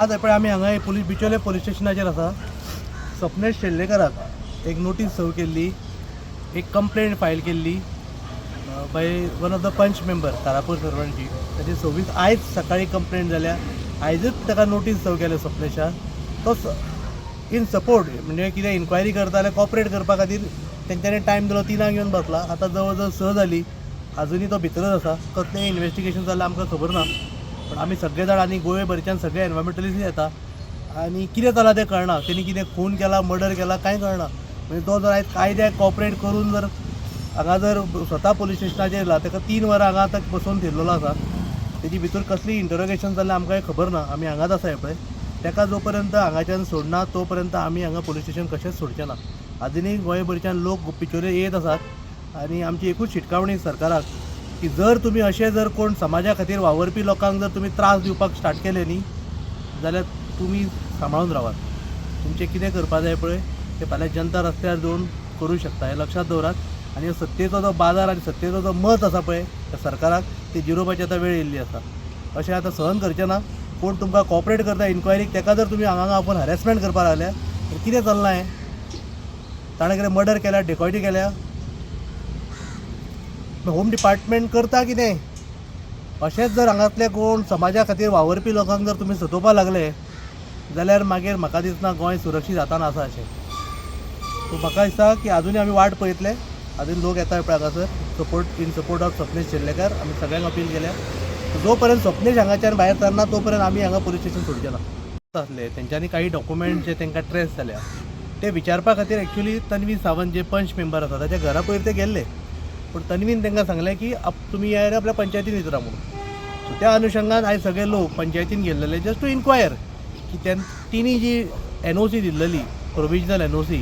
आज पण आम्ही हांगा बिचोले पुलीस स्टेशनाचेर आसा. स्वप्नेश शेल्लेकराक एक नोटीस सर्व केल्ली, एक कंप्लेंट फायल केल्ली बाय वन ऑफ द पंच मेंबर तारापूर सर्वंटची. ताची 26 आयज सकाळी कंप्लेंट जाल्या. आयजच ताका नोटीस सर्व केल्या स्वप्नेशाक. तो इन सपोर्ट म्हणजे कितें इन्क्वायरी करता जाल्यार कॉपरेट करपा खातीर तेंच्यांनी टायम दिलो. 3 येवन बसला. आतां जवळ जवळ 6 जाली, अजुनूय तो भितरच आसा. कसलें इन्वेस्टिगेशन जाल्यार आमकां खबर ना. पण आमी सगळे जाण आनी गोंयभरच्यान सगळे एनवायरमेंटलिस्ट येता आनी कितें जालां तें कळना. तेणी कितें खून केला, मर्डर केला कांय कळना. म्हणजे तो जर आयज कायद्याक कॉपरेट करून जर हांगा जर स्वता पुलीस स्टेशनाचेर येयला, ताका 3 वरां हांगा आतां बसोवन थेयल्लो आसा. तेजी भितर कसली इंटरोगेशन जाल्यार आमकां खबर ना. आमी हांगाच आसा हे पळय. ताका जो पर्यंत हांगाच्यान सोडना तो पर्यंत आमी हांगा पुलीस स्टेशन कशेंच सोडचें ना. आजुनूय गोंयभरच्यान लोक पिचोले येत आसात आनी आमची एकूच शिटकावणी सरकाराक की जर तुमी अशें जर कोण समाजा खातीर वावरपी लोकांक जर तुमी त्रास दिवपाक स्टार्ट केले न्ही जाल्यार तुमी सांबाळून रावात. तुमचें कितें करपा जाय पळय तें फाल्यां जनता रस्त्यार देवन करूं शकता. हें लक्षात दवरात. आनी सत्तेचो जो बाजार आनी सत्तेचो जो मत आसा पळय त्या सरकाराक ते जिरोवपाची आतां वेळ येयल्ली आसा. अशें आतां सहन करचें ना. कोण तुमकां कॉपरेट करता इन्क्वायरीक ताका जर तुमी हांगा आपण हॅरेसमेंट करपाक लागल्या तर कितें चलना. हें ताणें कितें मर्डर केल्या, डेकॉयटी केल्या. होम डिपार्टमेंट करता कितें? अशेंच जर हांगातले कोण समाजा खातीर वावरपी लोकांक जर तुमी सतोवपाक लागले जाल्यार मागीर म्हाका दिसना गोंय सुरक्षीत हातान आसा अशें. सो म्हाका दिसता की आजुनूय आमी वाट पळयतले. आजून लोक येता पळय हांगासर इन सपोर्ट ऑफ स्वप्नेश शेल्लेकर. आमी सगळ्यांक अपील केल्या जो पर्यंत स्वप्नेश हांगाच्यान भायर सरना तो पर्यंत आमी हांगा पुलीस स्टेशन सोडचें ना. आसले तेंच्यांनी काही डॉक्युमेंट जे तांकां ट्रेस जाल्या ते विचारपा खातीर एक्चुअली तन्वी सावंत जे पंच मेंबर आसा ताच्या घरा पयर ते गेल्ले. पूण तन्वीन तांकां सांगलें की तुमी येयार आपल्या पंचायतीन विचारा म्हणून. सो त्या अनुशंगान आयज सगळे लोक पंचायतीन गेल्लेले जस्ट टू इन्क्वायर की तिणी जी NOC दिल्ली प्रोविजनल NOC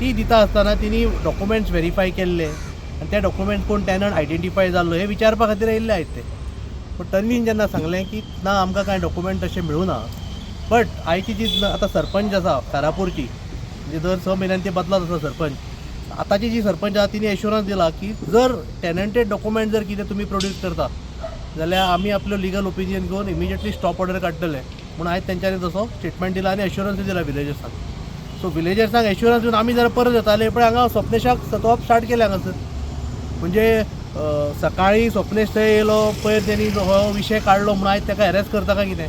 ती दिता आसतना तिणी डॉक्युमेंट्स व्हेरीफाय केल्ले आनी त्या डॉक्युमेंट्स कोण टॅनंट आयडेंटिफाय जाल्लो हे विचारपा खातीर येयल्ले आयज ते. पूण तन्वीन जेन्ना सांगलें की ना आमकां कांय डॉक्युमेंट तशें मेळूना. बट आयची जी आतां सरपंच आसा तारापूरची म्हणजे दर 6 म्हयन्यान ती बदलत आसा सरपंच. आतांची जी सरपंच आसा तिने एश्युरन्स दिला की जर टॅनंटेड डॉक्युमेंट जर कितें तुमी प्रोड्यूस करता जाल्यार आमी आपलो लिगल ओपिनियन घेवन इमिजिएटली स्टॉप ऑर्डर काडटले म्हणून आयज तेंच्यांनी तसो स्टेटमेंट दिला आनी एश्युरन्स दिला विलेजर्सांक. सो विलेजर्सांक एश्युरन्स दिवन आमी जर परत येताले पण हांगा स्वप्नेशाक सतोवप स्टार्ट केलें हांगासर. म्हणजे सकाळी स्वप्नेश थंय येयलो पयर तेणी हो विशय काडलो म्हणून आयज ताका हॅरेस करता काय कितें?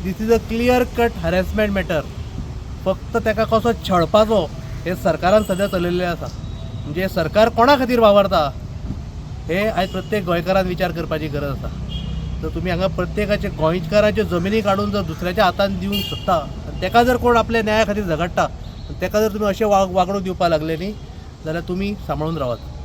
This is a clear cut harassment matter. फक्त ताका कसो छळपाचो हे सरकारान सद्या चलयल्लें आसा. म्हणजे सरकार कोणा खातीर वावरता हे आयज प्रत्येक गोंयकारान विचार करपाची गरज आसा. जर तुमी हांगा प्रत्येकाचे गोंयकाराच्यो जमिनी काडून जर दुसऱ्याच्या हातान दिवंक सोदता आनी ताका जर कोण आपल्या न्याया खातीर झगडटा आनी ताका जर तुमी अशें वागणूक दिवपाक लागले न्ही जाल्यार तुमी सांबाळून रावात.